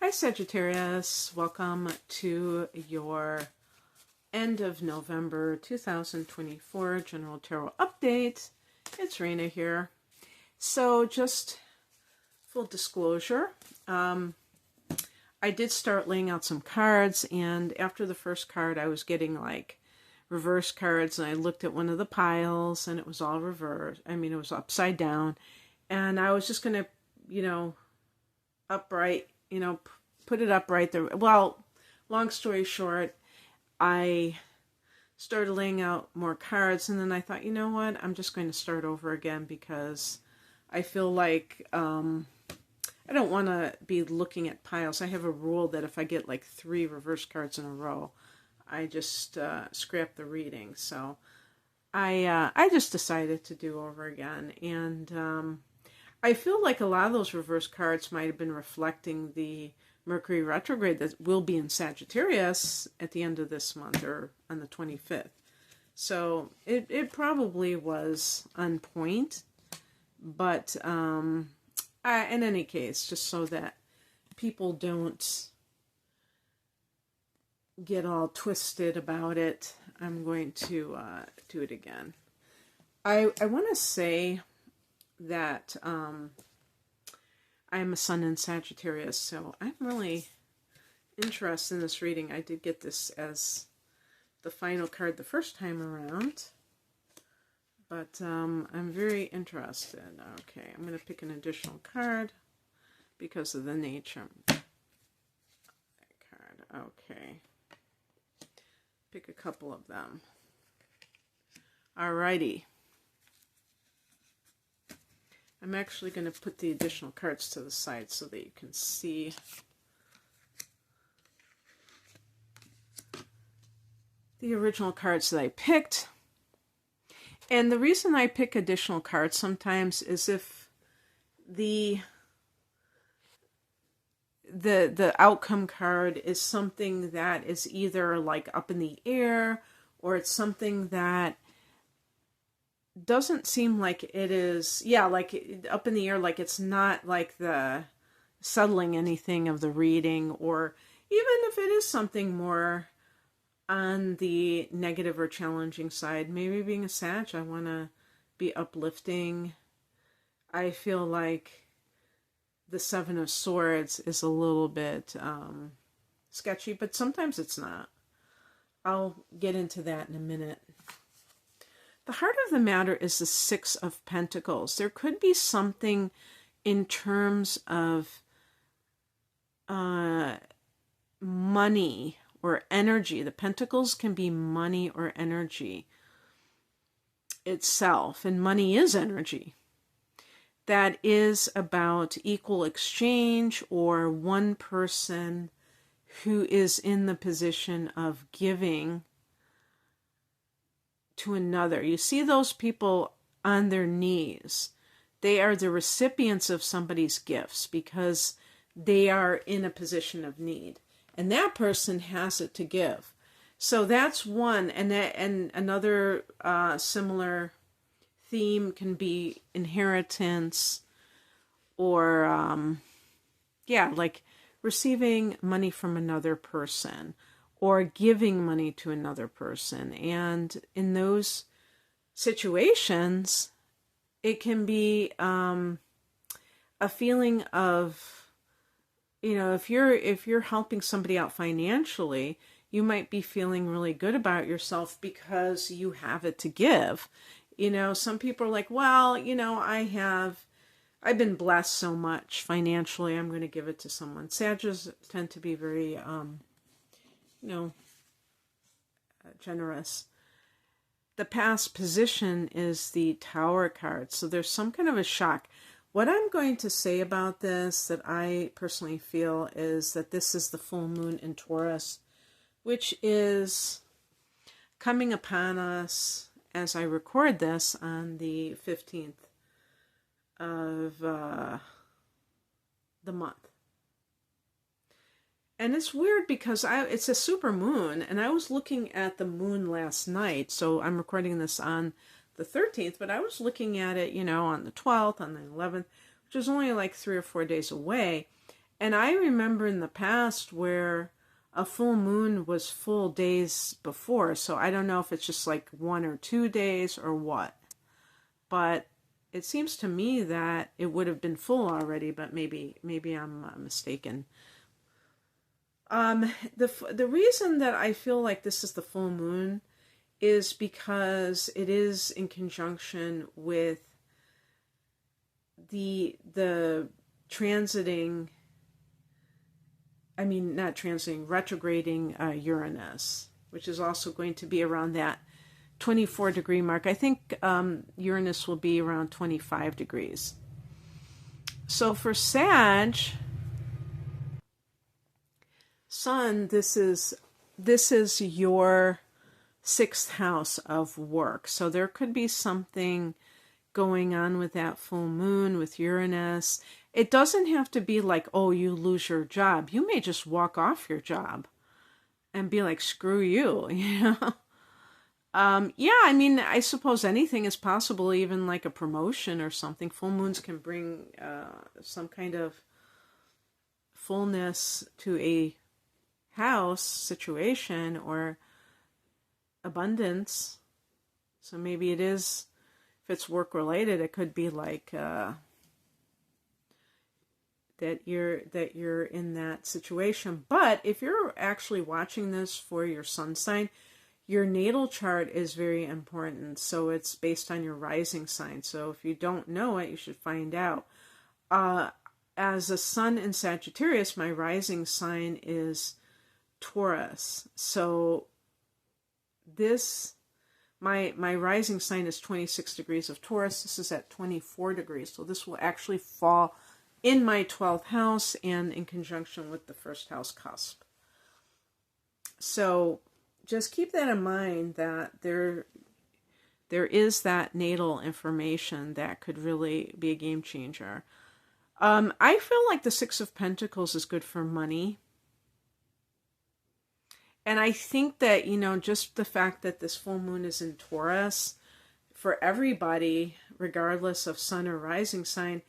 Hi Sagittarius, welcome to your end of November 2024 General Tarot Update. It's Rena here. So just full disclosure, I did start laying out some cards, and after the first card I was getting like reverse cards, and I looked at one of the piles and it was all reversed. I mean, it was upside down, and I was just going to, upright, put it up right there. Well, long story short, I started laying out more cards, and then I thought, you know what, I'm just going to start over again because I feel like I don't want to be looking at piles. I have a rule that if I get like 3 reverse cards in a row, I just scrap the reading. So I just decided to do over again, and I feel like a lot of those reverse cards might have been reflecting the Mercury retrograde that will be in Sagittarius at the end of this month, or on the 25th. So it probably was on point, but in any case, just so that people don't get all twisted about it, I'm going to do it again. I want to say that I'm a sun in Sagittarius, so I'm really interested in this reading. I did get this as the final card the first time around, but I'm very interested. Okay, I'm going to pick an additional card because of the nature. That card. Okay. Pick a couple of them. Alrighty. I'm actually going to put the additional cards to the side so that you can see the original cards that I picked. And the reason I pick additional cards sometimes is if the outcome card is something that is either like up in the air, or it's something that doesn't seem like it is, like up in the air, like it's not like the settling anything of the reading, or even if it is something more on the negative or challenging side. Maybe being a Sag, I want to be uplifting. I feel like the 7 of Swords is a little bit sketchy, but sometimes it's not. I'll get into that in a minute. The heart of the matter is the 6 of Pentacles. There could be something in terms of money or energy. The Pentacles can be money or energy itself, and money is energy. That is about equal exchange, or one person who is in the position of giving to another. You see those people on their knees. They are the recipients of somebody's gifts because they are in a position of need, and that person has it to give. So that's one. And another similar theme can be inheritance, or like receiving money from another person, or giving money to another person. And in those situations, it can be a feeling of, if you're helping somebody out financially, you might be feeling really good about yourself because you have it to give. Some people are like, well, I've been blessed so much financially, I'm going to give it to someone. Sagittarius tend to be very generous. The past position is the Tower card, so there's some kind of a shock. What I'm going to say about this that I personally feel is that this is the full moon in Taurus, which is coming upon us as I record this on the 15th of the month. And it's weird because it's a super moon, and I was looking at the moon last night. So I'm recording this on the 13th, but I was looking at it, on the 12th, on the 11th, which is only like 3 or 4 days away. And I remember in the past where a full moon was full days before. So I don't know if it's just like 1 or 2 days or what. But it seems to me that it would have been full already, but maybe I'm mistaken. The reason that I feel like this is the full moon is because it is in conjunction with the transiting, I mean, not transiting, retrograding Uranus, which is also going to be around that 24-degree mark. I think Uranus will be around 25 degrees. So for Sag, Sun, this is your 6th house of work. So there could be something going on with that full moon, with Uranus. It doesn't have to be like, oh, you lose your job. You may just walk off your job and be like, screw you, you know? Yeah, I mean, I suppose anything is possible, even like a promotion or something. Full moons can bring some kind of fullness to a house situation or abundance. So maybe it is, if it's work related, it could be like that you're in that situation. But if you're actually watching this for your sun sign, your natal chart is very important. So it's based on your rising sign. So if you don't know it, you should find out. As a sun in Sagittarius, my rising sign is Taurus. So this, my rising sign is 26 degrees of Taurus. This is at 24 degrees. So this will actually fall in my 12th house and in conjunction with the 1st house cusp. So just keep that in mind, that there is that natal information that could really be a game changer. I feel like the 6 of Pentacles is good for money. And I think that, you know, just the fact that this full moon is in Taurus, for everybody, regardless of sun or rising sign,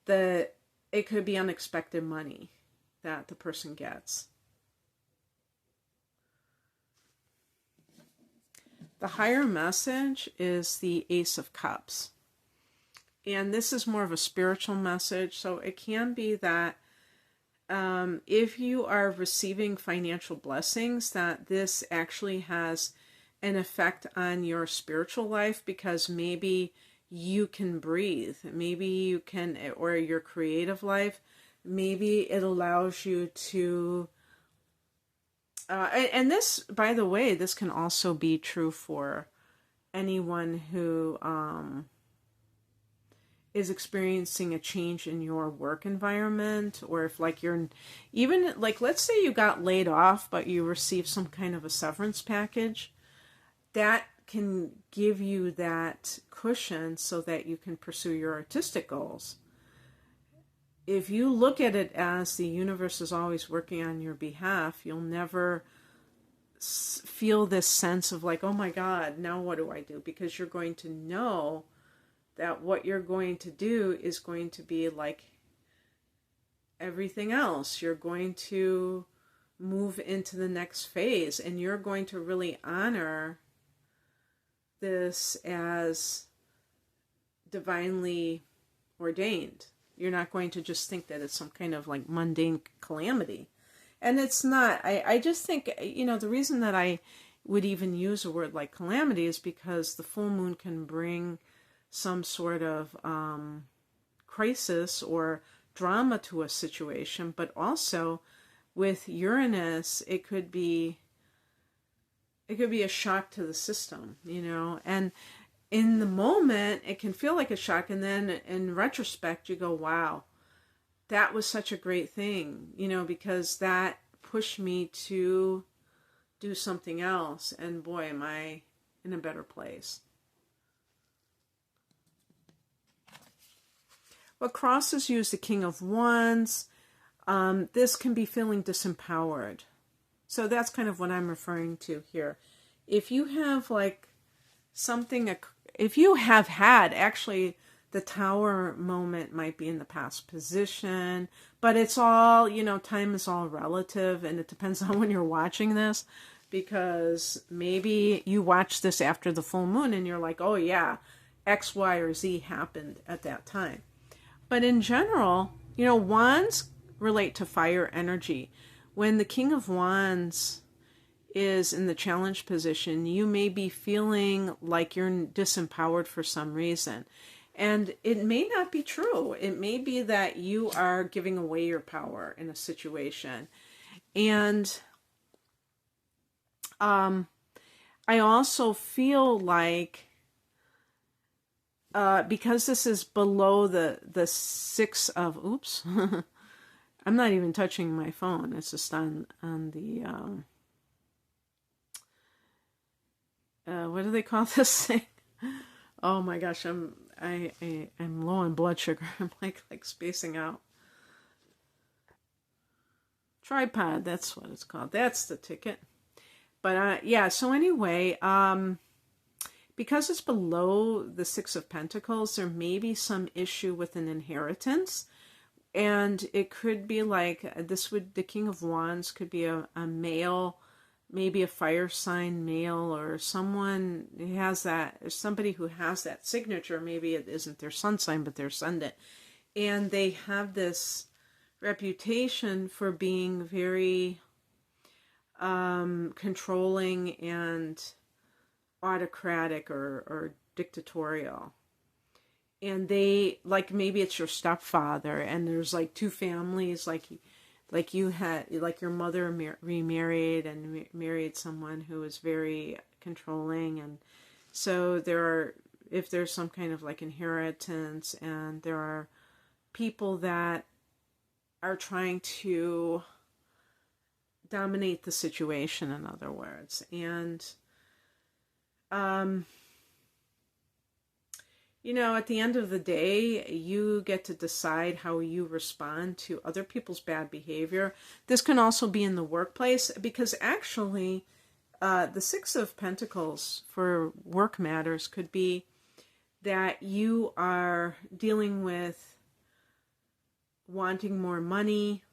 that it could be unexpected money that the person gets. The higher message is the Ace of Cups. And this is more of a spiritual message. So it can be that if you are receiving financial blessings, that this actually has an effect on your spiritual life, because maybe you can breathe, maybe you can, or your creative life, maybe it allows you to, and this, by the way, this can also be true for anyone who is experiencing a change in your work environment, or if like you're, even like, let's say you got laid off, but you received some kind of a severance package, that can give you that cushion so that you can pursue your artistic goals. If you look at it as the universe is always working on your behalf, you'll never feel this sense of like, oh my God, now what do I do? Because you're going to know that what you're going to do is going to be like everything else. You're going to move into the next phase, and you're going to really honor this as divinely ordained. You're not going to just think that it's some kind of like mundane calamity. And it's not. I just think, you know, the reason that I would even use a word like calamity is because the full moon can bring some sort of crisis or drama to a situation, but also with Uranus, it could be a shock to the system, you know, and in the moment it can feel like a shock, and then in retrospect you go, wow, that was such a great thing, you know, because that pushed me to do something else, and boy, am I in a better place. What crosses you is the King of Wands. This can be feeling disempowered. So that's kind of what I'm referring to here. If you have like something, if you have had, actually, the Tower moment might be in the past position, but it's all, time is all relative, and it depends on when you're watching this, because maybe you watch this after the full moon and you're like, oh yeah, X, Y, or Z happened at that time. But in general, wands relate to fire energy. When the King of Wands is in the challenge position, you may be feeling like you're disempowered for some reason. And it may not be true. It may be that you are giving away your power in a situation. And I also feel like, because this is below the six of, oops, I'm not even touching my phone. It's just on the, what do they call this thing? Oh my gosh, I'm low on blood sugar. I'm like spacing out. Tripod, that's what it's called. That's the ticket. But yeah, so anyway, because it's below the Six of Pentacles, there may be some issue with an inheritance. And it could be like, the King of Wands could be a male, maybe a fire sign male, or someone who has that, or somebody who has that signature. Maybe it isn't their sun sign, but their ascendant. And they have this reputation for being very controlling and autocratic or dictatorial. And they, like, maybe it's your stepfather, and there's like two families, like you had, like your mother remarried and married someone who was very controlling. And so if there's some kind of like inheritance, and there are people that are trying to dominate the situation, in other words. And at the end of the day, you get to decide how you respond to other people's bad behavior. This can also be in the workplace, because actually, the Six of Pentacles for work matters could be that you are dealing with wanting more money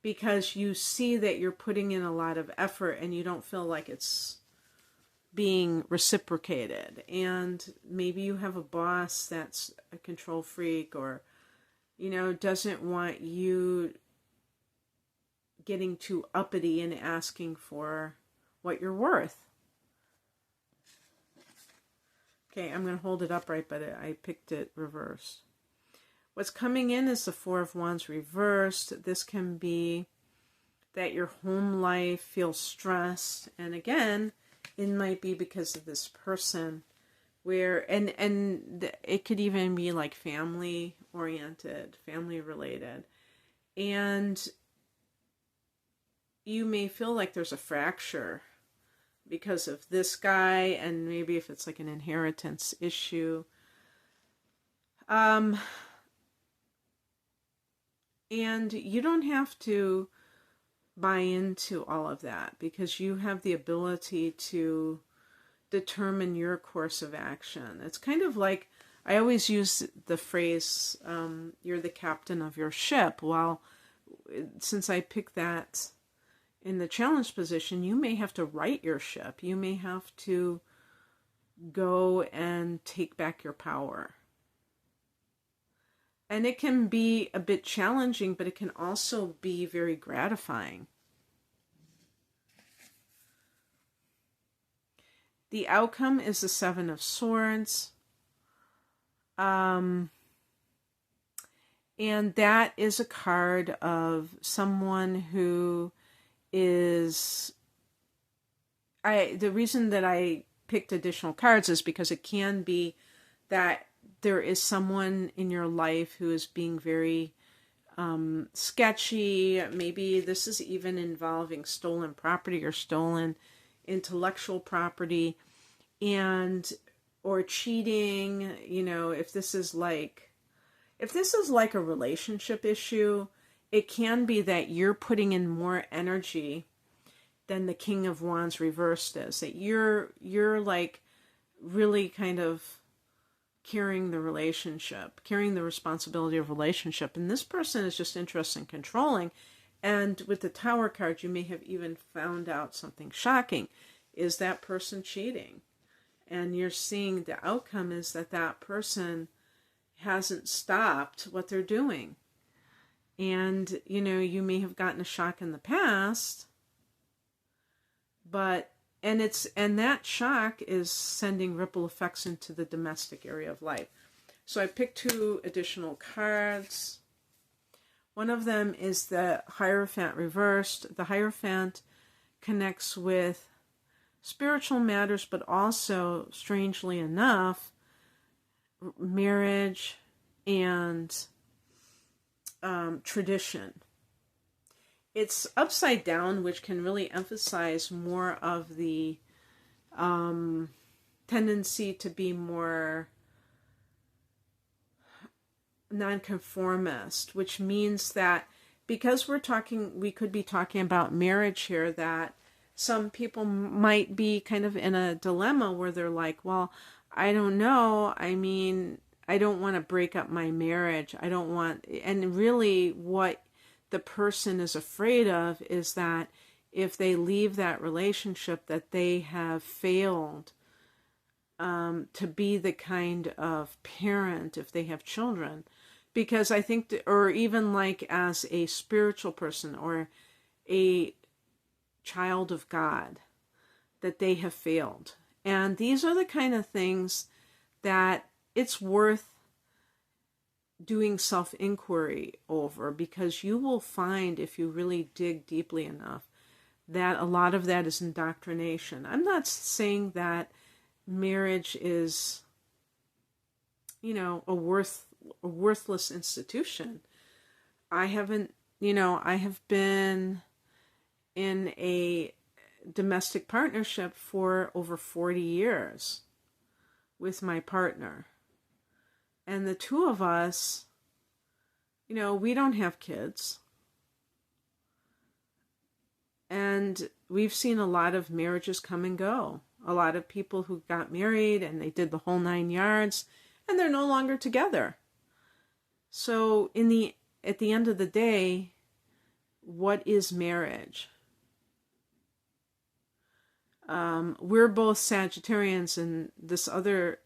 because you see that you're putting in a lot of effort and you don't feel like it's being reciprocated. And maybe you have a boss that's a control freak, or doesn't want you getting too uppity and asking for what you're worth. Okay, I'm going to hold it upright, but I picked it reversed. What's coming in is the Four of Wands reversed. This can be that your home life feels stressed, and again, it might be because of this person, where and it could even be like family oriented, family related, and you may feel like there's a fracture because of this guy, and maybe if it's like an inheritance issue. And you don't have to buy into all of that, because you have the ability to determine your course of action. It's kind of like, I always use the phrase, you're the captain of your ship. Well, since I picked that in the challenge position, you may have to right your ship. You may have to go and take back your power. And it can be a bit challenging, but it can also be very gratifying. The outcome is the Seven of Swords. And that is a card of someone who is... the reason that I picked additional cards is because it can be that there is someone in your life who is being very sketchy. Maybe this is even involving stolen property or stolen intellectual property, or cheating. If this is like a relationship issue, it can be that you're putting in more energy than the King of Wands reversed is. That you're like really kind of carrying the relationship, carrying the responsibility of relationship. And this person is just interested in controlling. And with the Tower card, you may have even found out something shocking. Is that person cheating? And you're seeing the outcome is that that person hasn't stopped what they're doing. And, you know, you may have gotten a shock in the past, but and that shock is sending ripple effects into the domestic area of life. So I picked 2 additional cards. One of them is the Hierophant reversed. The Hierophant connects with spiritual matters, but also, strangely enough, marriage and tradition. It's upside down, which can really emphasize more of the tendency to be more nonconformist, which means that because we could be talking about marriage here, that some people might be kind of in a dilemma where they're like, well, I don't know. I mean, I don't want to break up my marriage. I don't want, and really what the person is afraid of is that if they leave that relationship, that they have failed to be the kind of parent if they have children. Because I think, or even like as a spiritual person or a child of God, that they have failed. And these are the kind of things that it's worth doing self-inquiry over, because you will find, if you really dig deeply enough, that a lot of that is indoctrination. I'm not saying that marriage is, you know, a worthless institution. I have been in a domestic partnership for over 40 years with my partner. And the 2 of us, you know, we don't have kids. And we've seen a lot of marriages come and go. A lot of people who got married and they did the whole 9 yards and they're no longer together. So at the end of the day, what is marriage? We're both Sagittarians, and this other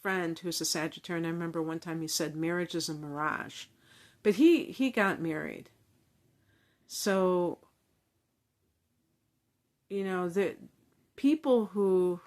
friend who's a Sagittarian, I remember one time he said marriage is a mirage, but he got married. So, you know, the people who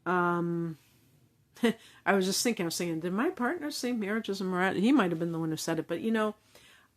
I was thinking, did my partner say marriage is a mirage? He might have been the one who said it, but you know,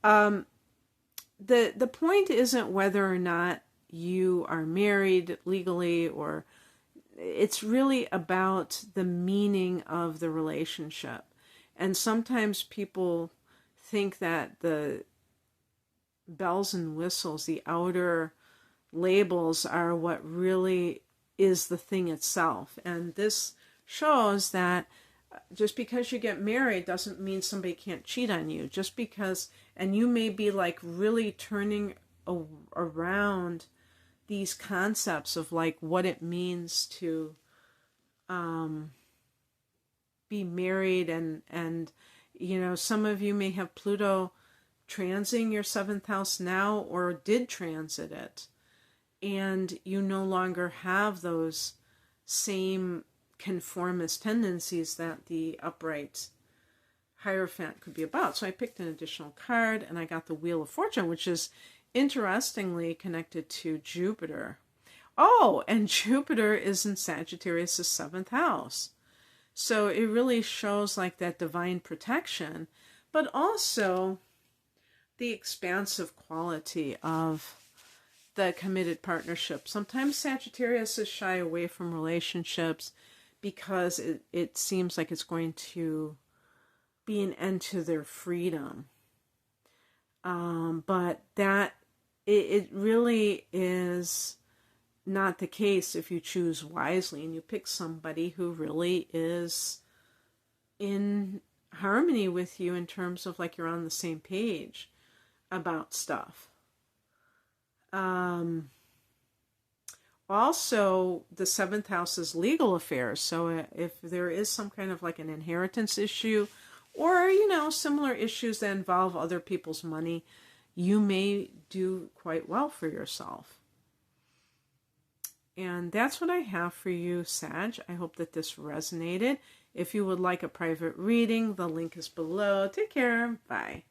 the point isn't whether or not you are married legally, or it's really about the meaning of the relationship. And sometimes people think that the bells and whistles, the outer labels, are what really is the thing itself. And this shows that just because you get married doesn't mean somebody can't cheat on you. Just because, and you may be like really turning around these concepts of like what it means to be married, and you know, some of you may have Pluto transiting your 7th house now, or did transit it, and you no longer have those same conformist tendencies that the upright Hierophant could be about. So I picked an additional card, and I got the Wheel of Fortune, which is interestingly connected to Jupiter. Oh, and Jupiter is in Sagittarius' 7th house. So it really shows like that divine protection, but also the expansive quality of the committed partnership. Sometimes Sagittarius is shy away from relationships because it seems like it's going to be an end to their freedom. But that it really is not the case if you choose wisely and you pick somebody who really is in harmony with you in terms of like you're on the same page about stuff. Also, the seventh house is legal affairs. So if there is some kind of like an inheritance issue or, similar issues that involve other people's money, you may do quite well for yourself. And that's what I have for you, Sag. I hope that this resonated. If you would like a private reading, the link is below. Take care. Bye.